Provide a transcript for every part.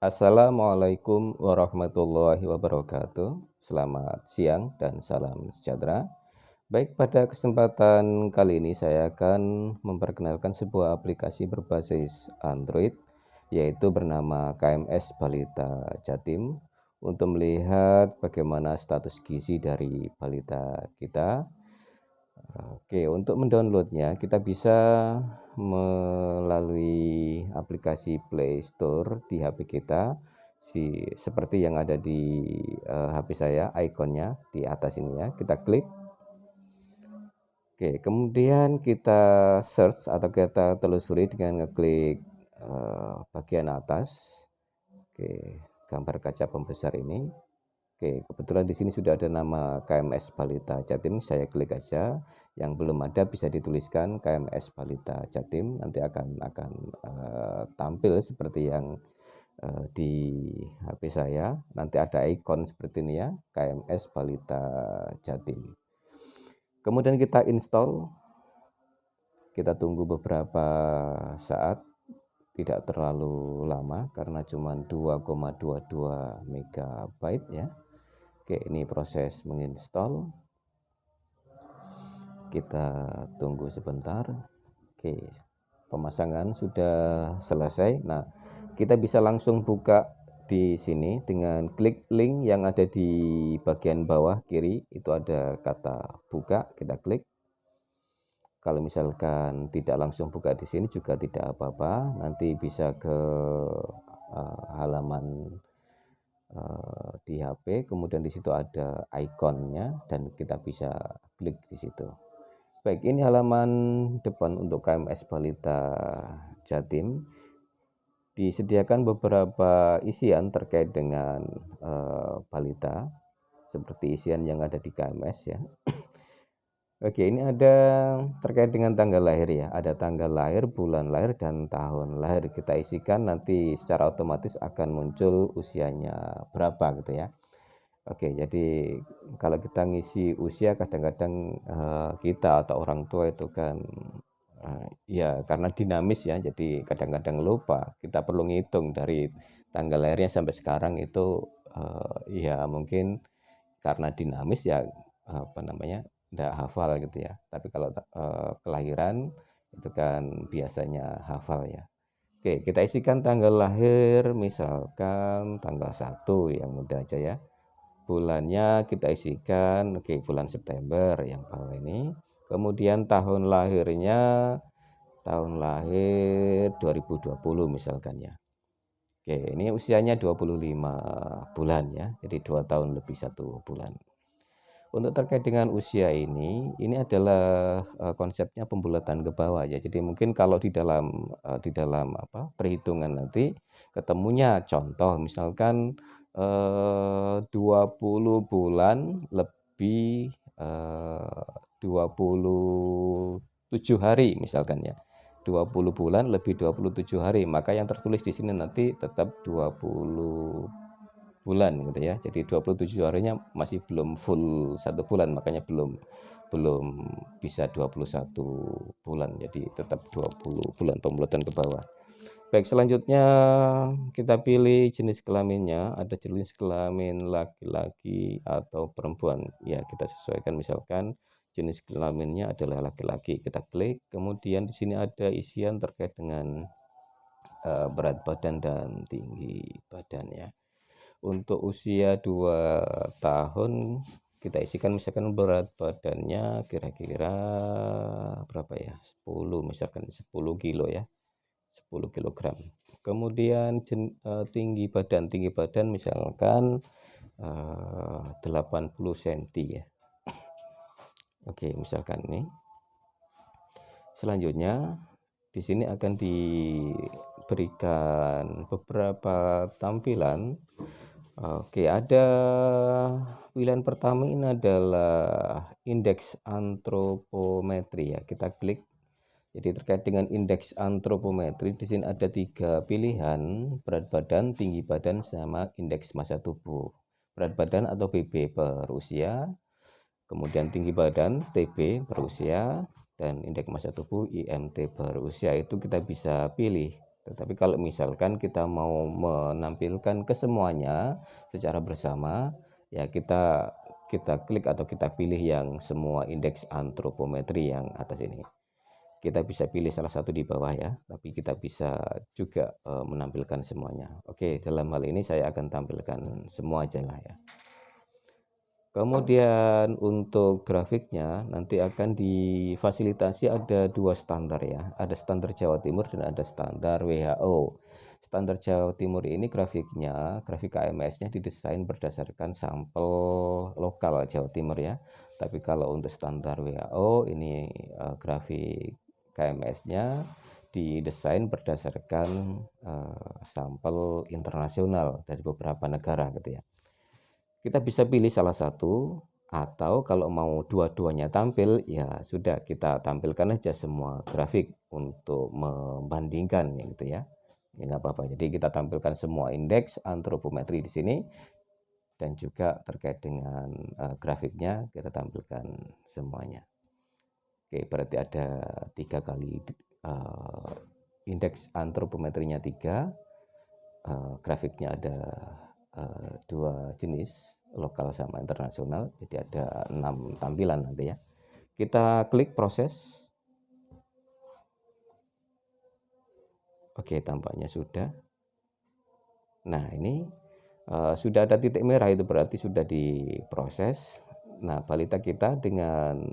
Assalamualaikum warahmatullahi wabarakatuh. Selamat siang dan salam sejahtera. Baik, pada kesempatan kali ini saya akan memperkenalkan sebuah aplikasi berbasis Android, yaitu bernama KMS Balita Jatim, untuk melihat bagaimana status gizi dari balita kita. Oke, untuk mendownloadnya kita bisa melalui aplikasi Play Store di HP kita, seperti yang ada di HP saya, ikonnya di atas ini ya. Kita klik. Oke, kemudian kita search atau kita telusuri dengan ngeklik bagian atas. Oke, gambar kaca pembesar ini. Oke, kebetulan di sini sudah ada nama KMS Balita Jatim, saya klik aja. Yang belum ada bisa dituliskan KMS Balita Jatim, nanti akan tampil seperti yang di HP saya. Nanti ada ikon seperti ini ya, KMS Balita Jatim. Kemudian kita install, kita tunggu beberapa saat, tidak terlalu lama karena cuma 2,22 MB ya. Oke, ini proses menginstall. Kita tunggu sebentar. Oke, pemasangan sudah selesai. Nah, kita bisa langsung buka di sini dengan klik link yang ada di bagian bawah kiri. Itu ada kata buka, kita klik. Kalau misalkan tidak langsung buka di sini juga tidak apa-apa. Nanti bisa ke halaman di HP, kemudian di situ ada ikonnya dan kita bisa klik di situ. Baik, ini halaman depan untuk KMS Balita Jatim. Disediakan beberapa isian terkait dengan balita, seperti isian yang ada di KMS ya. Oke, ini ada terkait dengan tanggal lahir ya. Ada tanggal lahir, bulan lahir, dan tahun lahir. Kita isikan, nanti secara otomatis akan muncul usianya berapa gitu ya. Oke, jadi kalau kita ngisi usia, kadang-kadang kita atau orang tua itu kan ya karena dinamis ya, jadi kadang-kadang lupa. Kita perlu ngitung dari tanggal lahirnya sampai sekarang itu ya mungkin karena dinamis ya enggak hafal gitu ya. Tapi kalau kelahiran itu kan biasanya hafal ya. Oke, kita isikan tanggal lahir, misalkan tanggal 1, yang mudah aja ya. Bulannya kita isikan, oke, bulan September yang bawah ini. Kemudian tahun lahirnya, tahun lahir 2020 misalkan ya. Oke, ini usianya 25 bulan ya, jadi 2 tahun lebih 1 bulan. Untuk terkait dengan usia ini adalah konsepnya pembulatan ke bawah ya. Jadi mungkin kalau di dalam perhitungan nanti ketemunya contoh misalkan 20 bulan lebih 27 hari misalkan ya. 20 bulan lebih 27 hari, maka yang tertulis di sini nanti tetap 20 bulan gitu ya. Jadi 27 harinya masih belum full 1 bulan, makanya belum bisa 21 bulan. Jadi tetap 20 bulan pembulatan ke bawah. Baik, selanjutnya kita pilih jenis kelaminnya. Ada jenis kelamin laki-laki atau perempuan. Ya, kita sesuaikan, misalkan jenis kelaminnya adalah laki-laki. Kita klik. Kemudian di sini ada isian terkait dengan berat badan dan tinggi badan ya. Untuk usia 2 tahun kita isikan misalkan berat badannya kira-kira berapa ya, 10 misalkan 10 kilo ya, 10 kilogram. Kemudian tinggi badan misalkan 80 cm ya. Oke, misalkan ini. Selanjutnya di sini akan diberikan beberapa tampilan. Oke, ada pilihan pertama ini adalah indeks antropometri ya. Kita klik. Jadi terkait dengan indeks antropometri di sini ada 3 pilihan: berat badan, tinggi badan, sama indeks massa tubuh. Berat badan atau BB per usia, kemudian tinggi badan TB per usia, dan indeks massa tubuh IMT per usia. Itu kita bisa pilih Tetapi kalau misalkan kita mau menampilkan kesemuanya secara bersama, ya kita klik atau kita pilih yang semua indeks antropometri yang atas ini. Kita bisa pilih salah satu di bawah ya, tapi kita bisa juga menampilkan semuanya. Oke, dalam hal ini saya akan tampilkan semua aja lah ya. Kemudian untuk grafiknya nanti akan difasilitasi ada 2 standar ya. Ada standar Jawa Timur dan ada standar WHO. Standar Jawa Timur ini grafik KMS-nya didesain berdasarkan sampel lokal Jawa Timur ya. Tapi kalau untuk standar WHO ini grafik KMS-nya didesain berdasarkan sampel internasional dari beberapa negara gitu ya. Kita bisa pilih salah satu, atau kalau mau dua-duanya tampil ya sudah kita tampilkan aja semua grafik untuk membandingkan gitu ya. Ya nggak apa-apa. Jadi kita tampilkan semua indeks antropometri di sini dan juga terkait dengan grafiknya kita tampilkan semuanya. Oke, berarti ada 3 kali indeks antropometrinya 3, grafiknya ada 2 jenis, lokal sama internasional, jadi ada 6 tampilan nanti ya. Kita klik proses. Oke, tampaknya sudah. Nah ini sudah ada titik merah, itu berarti sudah diproses. Nah balita kita dengan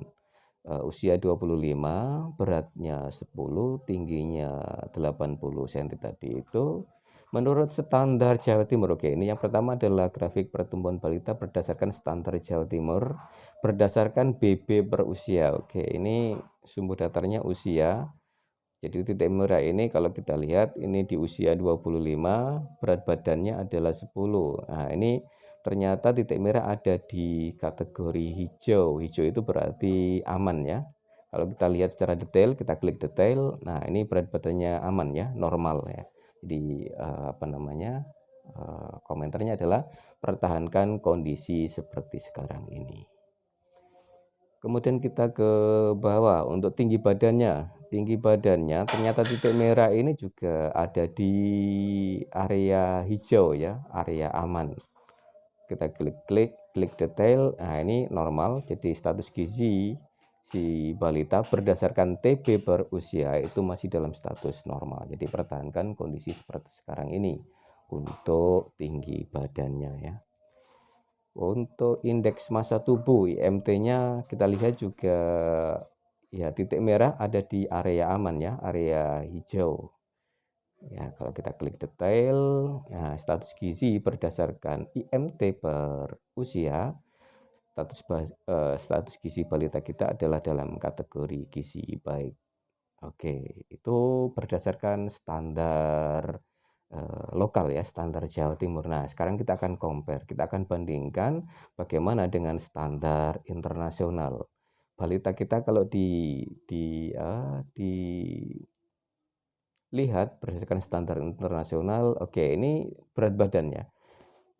usia 25, beratnya 10, tingginya 80 cm tadi itu menurut standar Jawa Timur. Oke, ini yang pertama adalah grafik pertumbuhan balita berdasarkan standar Jawa Timur berdasarkan BB per usia. Oke, ini sumber datarnya usia. Jadi titik merah ini kalau kita lihat ini di usia 25, berat badannya adalah 10. Nah, ini ternyata titik merah ada di kategori hijau. Hijau itu berarti aman ya. Kalau kita lihat secara detail, kita klik detail. Nah, ini berat badannya aman ya, normal ya. Jadi komentarnya adalah pertahankan kondisi seperti sekarang ini. Kemudian kita ke bawah untuk tinggi badannya. Tinggi badannya ternyata titik merah ini juga ada di area hijau ya, area aman. Kita klik detail. Nah, ini normal. Jadi status gizi si balita berdasarkan TB per usia itu masih dalam status normal. Jadi pertahankan kondisi seperti sekarang ini untuk tinggi badannya ya. Untuk indeks massa tubuh IMT-nya kita lihat juga ya titik merah ada di area aman ya, area hijau. Ya, kalau kita klik detail, ya, status gizi berdasarkan IMT per usia, status gizi balita kita adalah dalam kategori gizi baik. Oke, itu berdasarkan standar lokal ya, standar Jawa Timur. Nah, sekarang kita akan compare, kita akan bandingkan bagaimana dengan standar internasional. Balita kita kalau dilihat berdasarkan standar internasional, oke, ini berat badannya.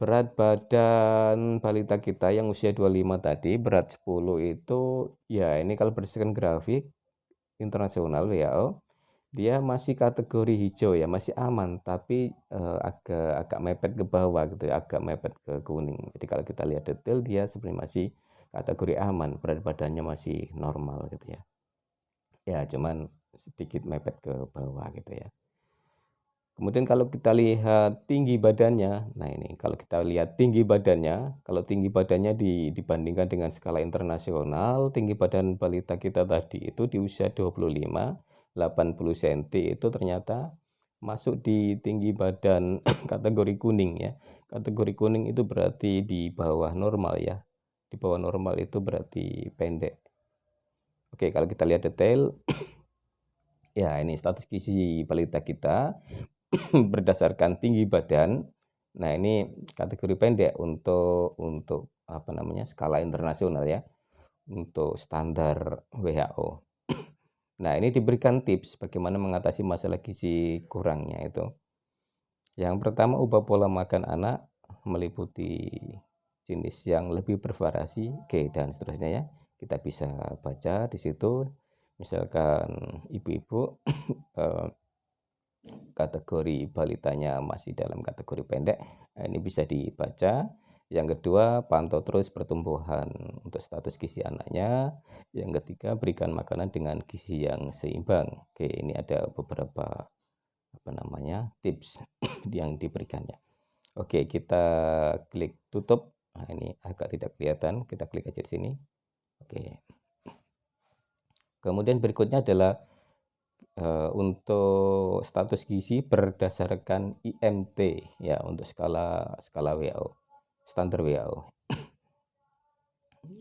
Berat badan balita kita yang usia 25 tadi, berat 10 itu, ya ini kalau berdasarkan grafik internasional WHO, dia masih kategori hijau ya, masih aman, tapi agak mepet ke bawah gitu ya, agak mepet ke kuning. Jadi kalau kita lihat detail dia sebenarnya masih kategori aman, berat badannya masih normal gitu ya. Ya, cuman sedikit mepet ke bawah gitu ya. Kemudian kalau kita lihat tinggi badannya, nah ini kalau kita lihat tinggi badannya, kalau tinggi badannya dibandingkan dengan skala internasional, tinggi badan balita kita tadi itu di usia 25, 80 cm itu ternyata masuk di tinggi badan kategori kuning ya. Kategori kuning itu berarti di bawah normal ya. Di bawah normal itu berarti pendek. Oke, kalau kita lihat detail, ya ini status gizi balita kita berdasarkan tinggi badan. Nah, ini kategori pendek untuk skala internasional ya, untuk standar WHO. Nah, ini diberikan tips bagaimana mengatasi masalah gizi kurangnya itu. Yang pertama, ubah pola makan anak meliputi jenis yang lebih bervariasi, dan seterusnya ya. Kita bisa baca di situ, misalkan ibu-ibu kategori balitanya masih dalam kategori pendek, ini bisa dibaca. Yang kedua, pantau terus pertumbuhan untuk status gizi anaknya. Yang ketiga, berikan makanan dengan gizi yang seimbang. Oke, ini ada beberapa tips yang diberikannya. Oke, kita klik tutup. Nah, ini agak tidak kelihatan, kita klik aja di sini. Oke. Kemudian berikutnya adalah untuk status gizi berdasarkan IMT ya, untuk skala WHO, standar WHO.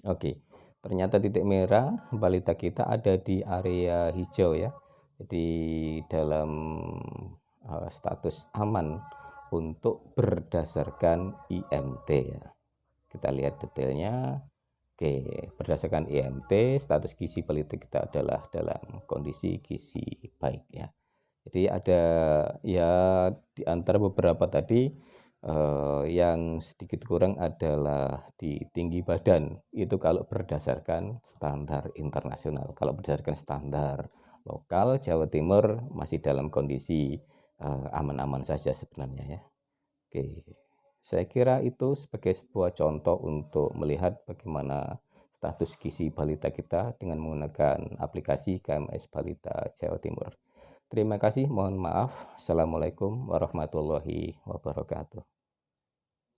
Oke, ternyata titik merah balita kita ada di area hijau ya. Jadi dalam status aman untuk berdasarkan IMT ya. Kita lihat detailnya. Oke, berdasarkan IMT, status gizi balita kita adalah dalam kondisi gizi baik ya. Jadi ada ya di antara beberapa tadi yang sedikit kurang adalah di tinggi badan. Itu kalau berdasarkan standar internasional. Kalau berdasarkan standar lokal Jawa Timur masih dalam kondisi aman-aman saja sebenarnya ya. Oke, saya kira itu sebagai sebuah contoh untuk melihat bagaimana status gizi balita kita dengan menggunakan aplikasi KMS Balita Jawa Timur. Terima kasih, mohon maaf. Assalamualaikum warahmatullahi wabarakatuh.